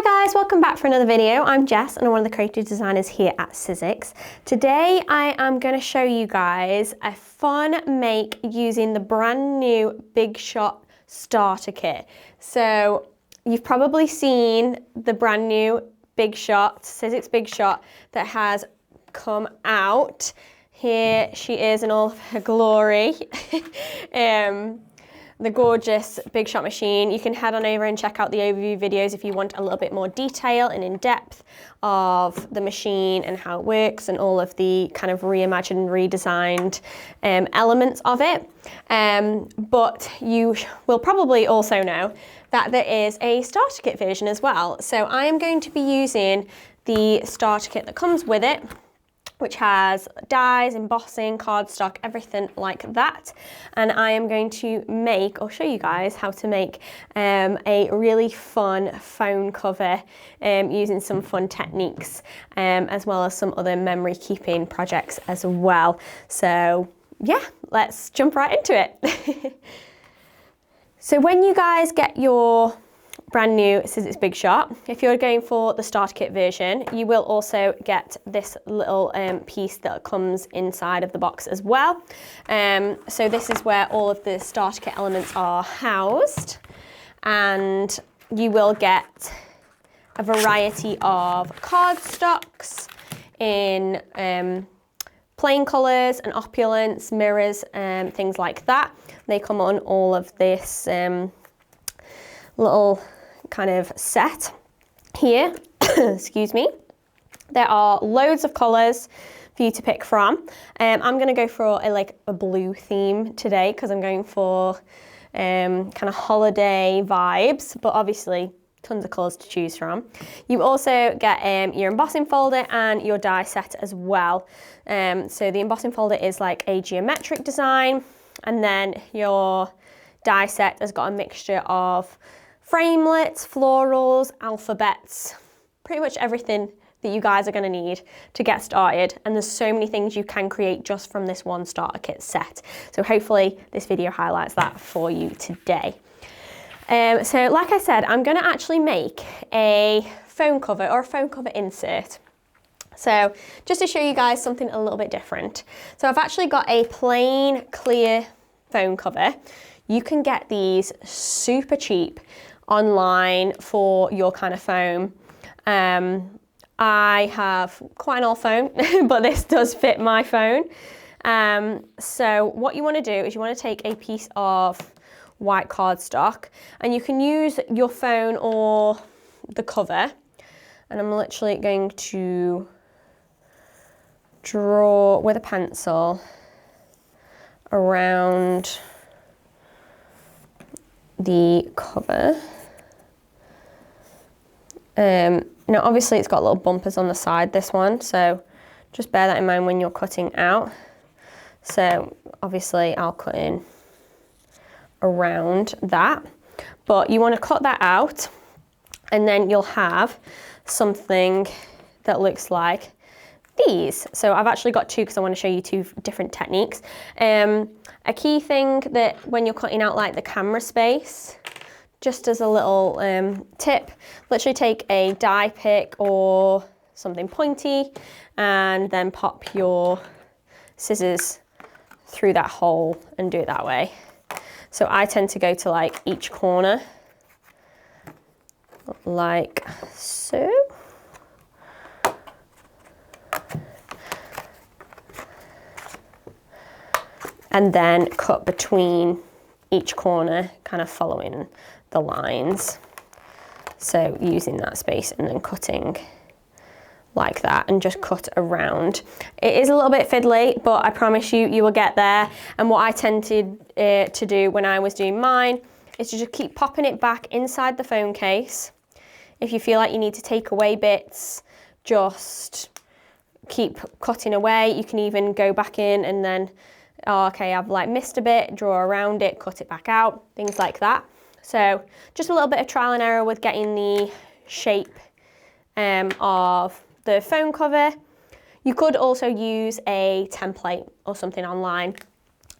Hi guys, welcome back for another video. I'm Jess and I'm one of the creative designers here at Sizzix. Today I am going to show you guys a fun make using the brand new Big Shot starter kit. So you've probably seen the brand new Big Shot, Sizzix Big Shot that has come out. Here she is in all of her glory. The gorgeous Big Shot machine. You can head on over and check out the overview videos if you want a little bit more detail and in depth of the machine and how it works and all of the kind of reimagined, redesigned elements of it. But you will probably also know that there is a starter kit version as well. So I am going to be using the starter kit that comes with it, which has dies, embossing, cardstock, everything like that. And I am going to make, or show you guys how to make a really fun phone cover using some fun techniques, as well as some other memory keeping projects as well. So yeah, let's jump right into it. So when you guys get your brand new Sizzix Big Shot, if you're going for the starter kit version, you will also get this little piece that comes inside of the box as well. So this is where all of the starter kit elements are housed, and you will get a variety of cardstocks in plain colours and opulence, mirrors, and things like that. They come on all of this little kind of set here. Excuse me. There are loads of colours for you to pick from. I'm going to go for a blue theme today because I'm going for kind of holiday vibes, but obviously tons of colours to choose from. You also get your embossing folder and your die set as well. So the embossing folder is like a geometric design, and then your die set has got a mixture of framelits, florals, alphabets, pretty much everything that you guys are going to need to get started. And there's so many things you can create just from this one starter kit set. So hopefully this video highlights that for you today. So like I said, I'm going to actually make a phone cover or a phone cover insert. So just to show you guys something a little bit different. So I've actually got a plain clear phone cover. You can get these super cheap online for your kind of phone. I have quite an old phone, but this does fit my phone. So what you want to do is you want to take a piece of white cardstock, and you can use your phone or the cover. And I'm literally going to draw with a pencil around the cover. Now obviously it's got little bumpers on the side, this one, so just bear that in mind when you're cutting out. So obviously I'll cut in around that, but you want to cut that out, and then you'll have something that looks like these. So I've actually got two because I want to show you two different techniques. A key thing that when you're cutting out like the camera space, just as a little tip, literally take a die pick or something pointy and then pop your scissors through that hole and do it that way. So I tend to go to like each corner, like so. And then cut between each corner, kind of following the lines. So using that space and then cutting like that, and just cut around. It is a little bit fiddly, but I promise you, you will get there. And what I tended to do when I was doing mine is to just keep popping it back inside the phone case. If you feel like you need to take away bits, just keep cutting away. You can even go back in and then, oh, okay, I've like missed a bit, draw around it, cut it back out, things like that. So just a little bit of trial and error with getting the shape of the phone cover. You could also use a template or something online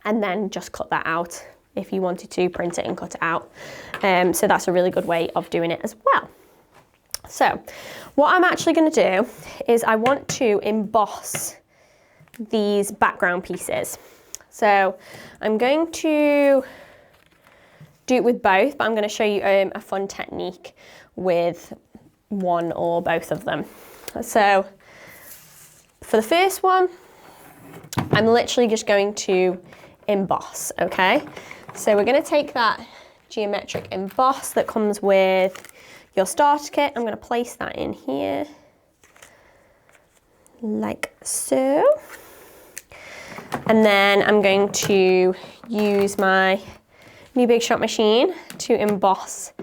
and then just cut that out if you wanted to, print it and cut it out. So that's a really good way of doing it as well. So what I'm actually going to do is I want to emboss these background pieces. So I'm going to do it with both, but I'm going to show you a fun technique with one or both of them. So for the first one, I'm literally just going to emboss, okay? So we're going to take that geometric emboss that comes with your starter kit. I'm going to place that in here like so. And then I'm going to use my new Big Shot machine to emboss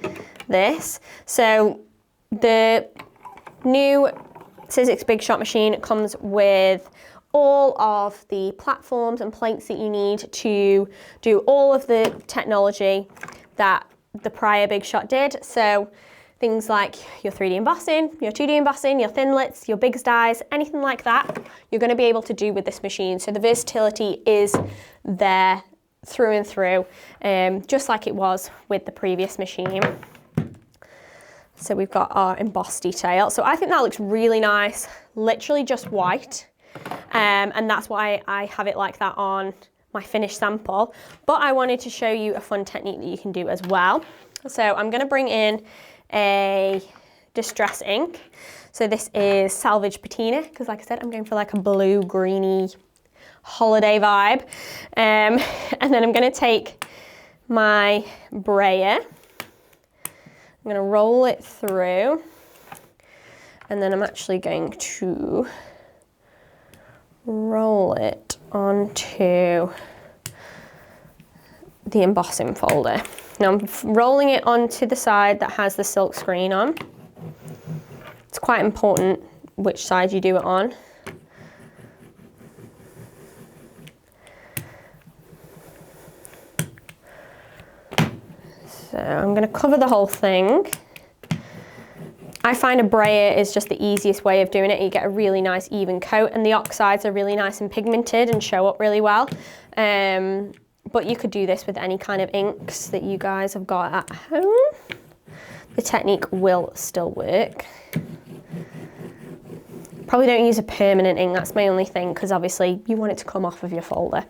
this. So the new Sizzix Big Shot machine comes with all of the platforms and plates that you need to do all of the technology that the prior Big Shot did. So things like your 3D embossing, your 2D embossing, your thinlits, your bigs dies, anything like that, you're going to be able to do with this machine. So the versatility is there through and through, just like it was with the previous machine. So we've got our emboss detail. So I think that looks really nice, literally just white. And that's why I have it like that on my finished sample. But I wanted to show you a fun technique that you can do as well. So I'm going to bring in a distress ink. So this is Salvage Patina, because like I said, I'm going for like a blue, greeny holiday vibe. And then I'm going to take my brayer. I'm going to roll it through. And then I'm actually going to roll it onto the embossing folder. Now I'm rolling it onto the side that has the silk screen on. It's quite important which side you do it on. So I'm going to cover the whole thing. I find a brayer is just the easiest way of doing it. You get a really nice even coat, and the oxides are really nice and pigmented and show up really well. But you could do this with any kind of inks that you guys have got at home. The technique will still work. Probably don't use a permanent ink, that's my only thing, because obviously you want it to come off of your folder.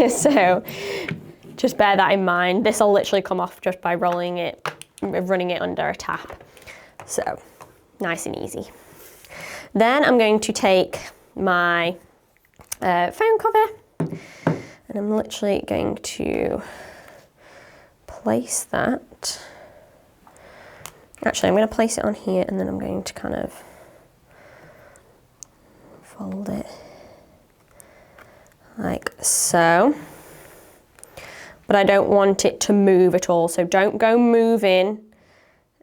So just bear that in mind. This will literally come off just by rolling it, running it under a tap. So nice and easy. Then I'm going to take my phone cover, and I'm literally going to place that. Actually, I'm going to place it on here, and then I'm going to kind of fold it like so. But I don't want it to move at all, so don't go moving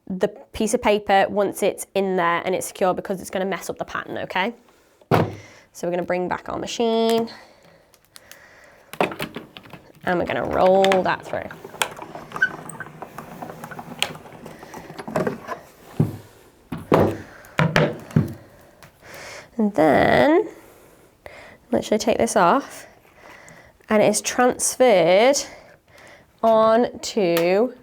the piece of paper once it's in there and it's secure, because it's going to mess up the pattern, okay? So we're going to bring back our machine, and we're going to roll that through. And then literally take this off, and it's transferred onto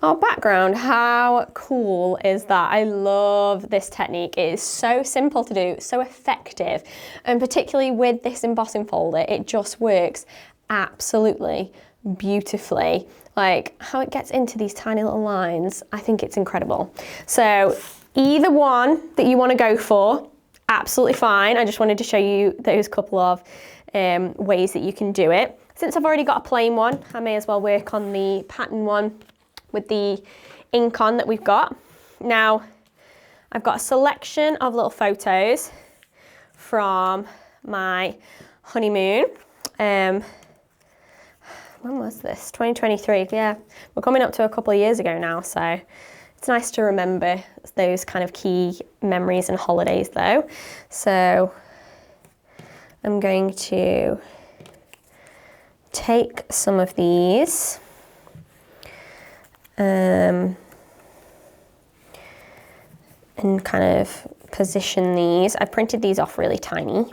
our background. How cool is that? I love this technique. It is so simple to do, so effective, and particularly with this embossing folder, it just works absolutely beautifully. Like how it gets into these tiny little lines, I think it's incredible. So either one that you want to go for, absolutely fine. I just wanted to show you those couple of ways that you can do it. Since I've already got a plain one, I may as well work on the pattern one with the ink on that we've got. Now, I've got a selection of little photos from my honeymoon. When was this? 2023, yeah. We're coming up to a couple of years ago now, so it's nice to remember those kind of key memories and holidays though. So I'm going to take some of these and kind of position these. I printed these off really tiny.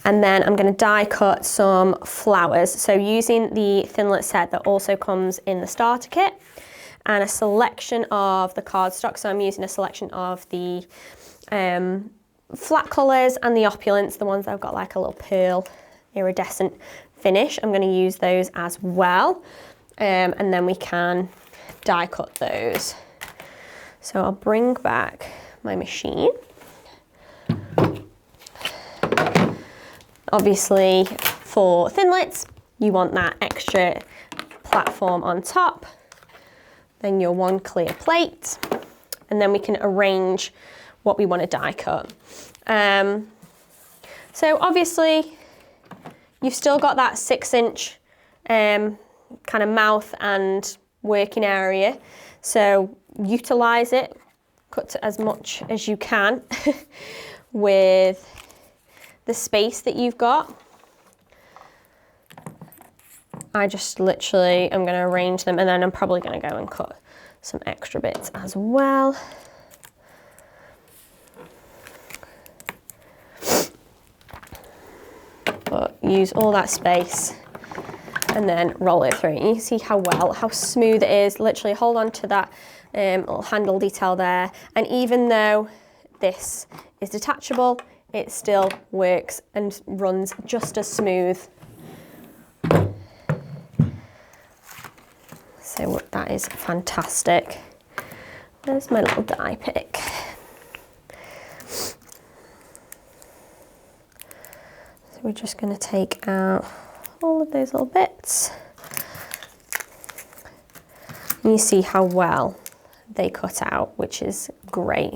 And then I'm going to die cut some flowers. So using the Thinlet set that also comes in the starter kit. and a selection of the cardstock. So I'm using a selection of the flat colours and the opulence, the ones that have got like a little pearl iridescent finish. I'm going to use those as well, and then we can die cut those. So I'll bring back my machine. Obviously for thinlits, you want that extra platform on top, then your one clear plate, and then we can arrange what we want to die cut. So obviously you've still got that 6-inch kind of mouth and working area, so utilize it, cut as much as you can with the space that you've got. I just literally am going to arrange them, and then I'm probably going to go and cut some extra bits as well. But use all that space and then roll it through. And you see how smooth it is. Literally hold on to that little handle detail there. And even though this is detachable, it still works and runs just as smooth. So that is fantastic. There's my little die pick. So we're just going to take out all of those little bits. And you see how well they cut out, which is great.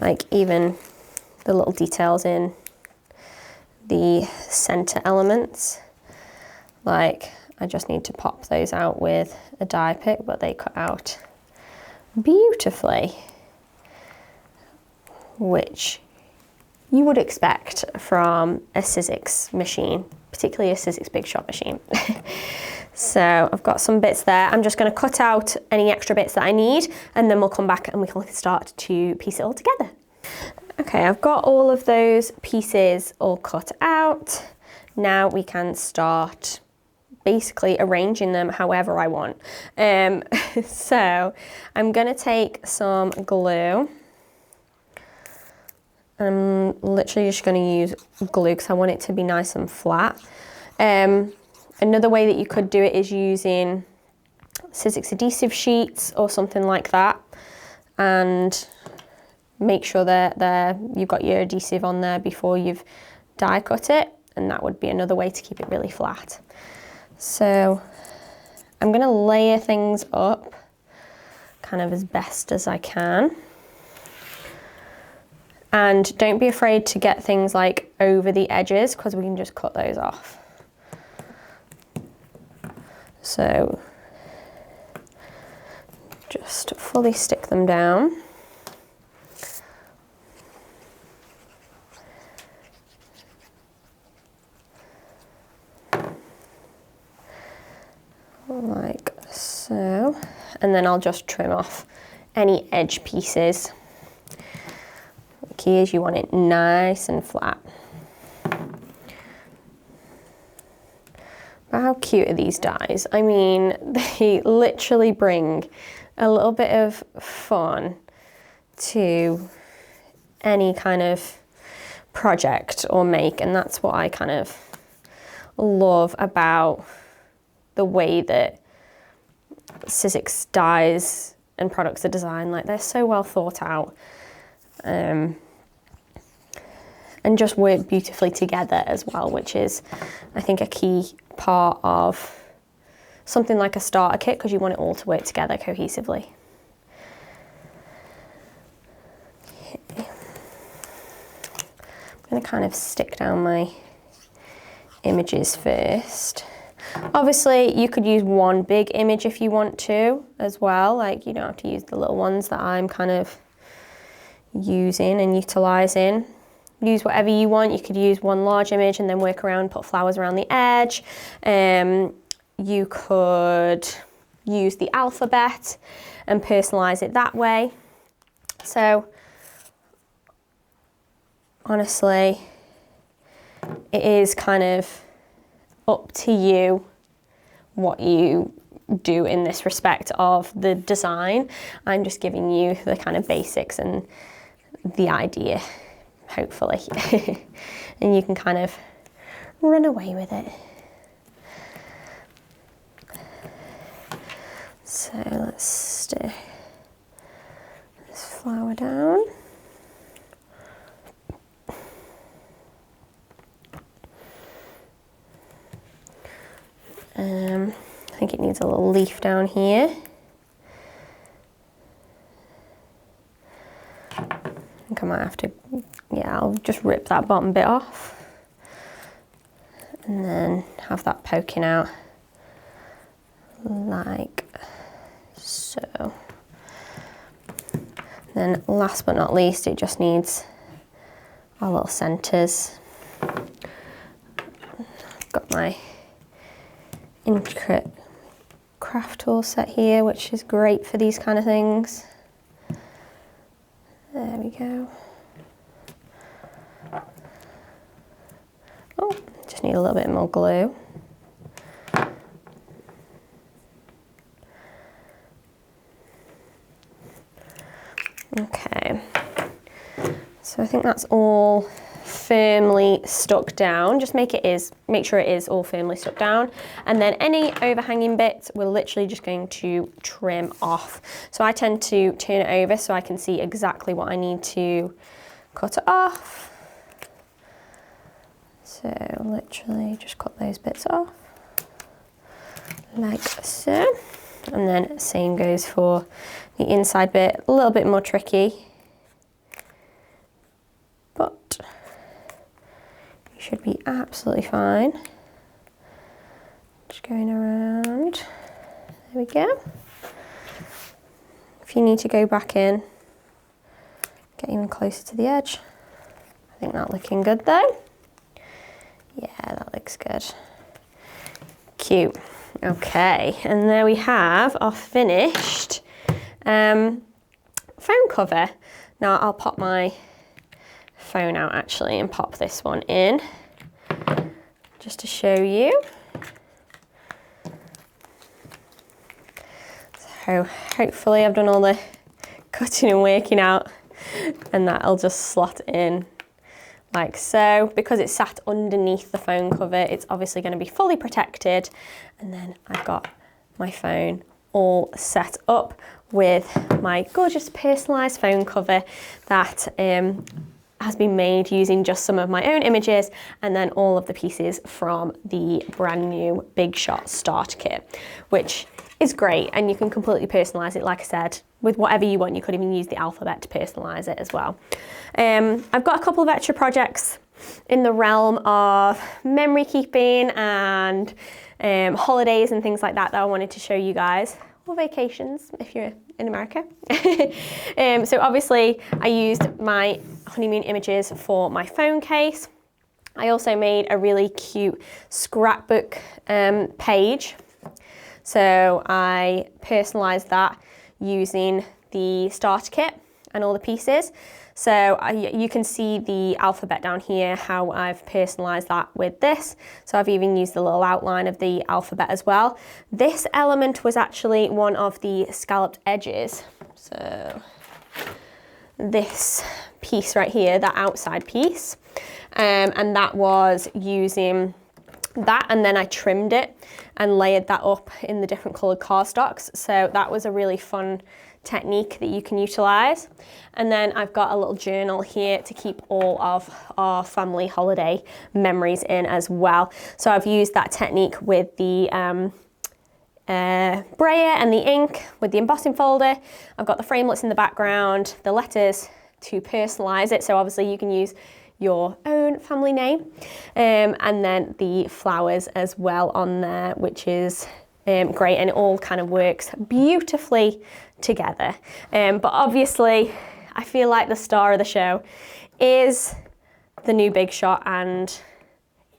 Like even the little details in the center elements, like I just need to pop those out with a die pick, but they cut out beautifully, which you would expect from a Sizzix machine, particularly a Sizzix Big Shot machine. So I've got some bits there. I'm just going to cut out any extra bits that I need, and then we'll come back and we can start to piece it all together. Okay, I've got all of those pieces all cut out. Now we can start basically arranging them however I want. So I'm going to take some glue. I'm literally just going to use glue because I want it to be nice and flat. Another way that you could do it is using Sizzix adhesive sheets or something like that, and make sure that you've got your adhesive on there before you've die cut it, and that would be another way to keep it really flat. So I'm going to layer things up kind of as best as I can. And don't be afraid to get things like over the edges, because we can just cut those off. So just fully stick them down. Like so, and then I'll just trim off any edge pieces. The key is you want it nice and flat. But how cute are these dies? I mean, they literally bring a little bit of fun to any kind of project or make, and that's what I kind of love about the way that Sizzix dies and products are designed. Like, they're so well thought out, and just work beautifully together as well, which is, I think, a key part of something like a starter kit, because you want it all to work together cohesively. Okay. I'm going to kind of stick down my images first. Obviously, you could use one big image if you want to as well. Like, you don't have to use the little ones that I'm kind of using and utilizing. Use whatever you want. You could use one large image and then work around, put flowers around the edge. You could use the alphabet and personalize it that way. So honestly, it is kind of up to you what you do in this respect of the design. I'm just giving you the kind of basics and the idea, hopefully. And you can kind of run away with it. So let's stick this flower down. I think it needs a little leaf down here. I think I might have to, yeah, I'll just rip that bottom bit off and then have that poking out like so. Then last but not least, it just needs our little centres. I've got my intricate craft tool set here, which is great for these kind of things. There we go. Oh, just need a little bit more glue. Okay, so I think that's all firmly stuck down. Just make sure it is all firmly stuck down, and then any overhanging bits we're literally just going to trim off. So I tend to turn it over so I can see exactly what I need to cut it off. So literally just cut those bits off like so, and then same goes for the inside bit. A little bit more tricky, but you should be absolutely fine. Just going around. There we go. If you need to go back in, get even closer to the edge. I think that's looking good though. Yeah, that looks good. Cute. Okay, and there we have our finished phone cover. Now I'll pop my phone out actually and pop this one in just to show you. So hopefully I've done all the cutting and working out, and that'll just slot in like so. Because it's sat underneath the phone cover, it's obviously going to be fully protected. And then I've got my phone all set up with my gorgeous personalised phone cover that has been made using just some of my own images and then all of the pieces from the brand new Big Shot starter kit, which is great, and you can completely personalise it, like I said, with whatever you want. You could even use the alphabet to personalise it as well. I've got a couple of extra projects in the realm of memory keeping and holidays and things like that I wanted to show you guys, or vacations if you're in America. So obviously I used my honeymoon images for my phone case. I also made a really cute scrapbook page. So I personalised that using the starter kit and all the pieces. So you can see the alphabet down here, how I've personalised that with this. So I've even used the little outline of the alphabet as well. This element was actually one of the scalloped edges. So this piece right here, that outside piece, and that was using that, and then I trimmed it and layered that up in the different coloured cardstocks. So that was a really fun technique that you can utilise. And then I've got a little journal here to keep all of our family holiday memories in as well. So I've used that technique with the brayer and the ink with the embossing folder. I've got the framelits in the background, the letters to personalise it. So obviously you can use your own family name, and then the flowers as well on there, which is great, and it all kind of works beautifully together. But obviously I feel like the star of the show is the new Big Shot and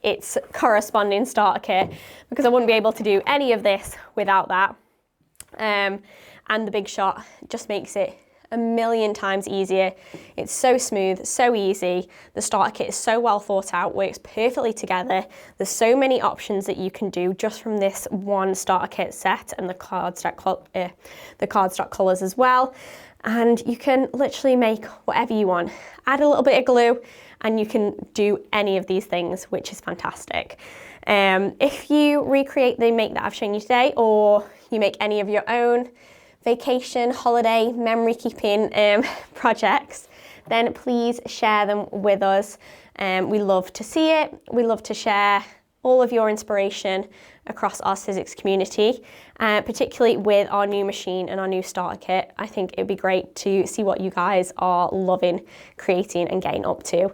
its corresponding starter kit, because I wouldn't be able to do any of this without that. And the Big Shot just makes it a million times easier. It's so smooth, so easy. The starter kit is so well thought out, works perfectly together. There's so many options that you can do just from this one starter kit set, and the cardstock colours as well. And you can literally make whatever you want. Add a little bit of glue and you can do any of these things, which is fantastic. If you recreate the make that I've shown you today, or you make any of your own vacation, holiday, memory keeping projects, then please share them with us. We love to see it. We love to share all of your inspiration across our Sizzix community, particularly with our new machine and our new starter kit. I think it'd be great to see what you guys are loving, creating and getting up to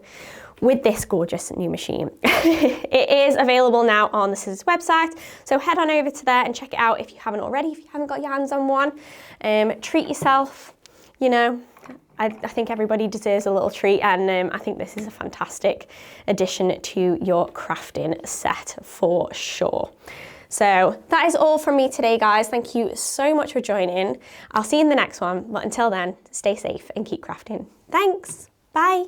with this gorgeous new machine. It is available now on the Sizzix website, so head on over to there and check it out if you haven't already, if you haven't got your hands on one. Treat yourself, you know. I think everybody deserves a little treat, and I think this is a fantastic addition to your crafting set for sure. So that is all from me today, guys. Thank you so much for joining. I'll see you in the next one, but until then, stay safe and keep crafting. Thanks, bye.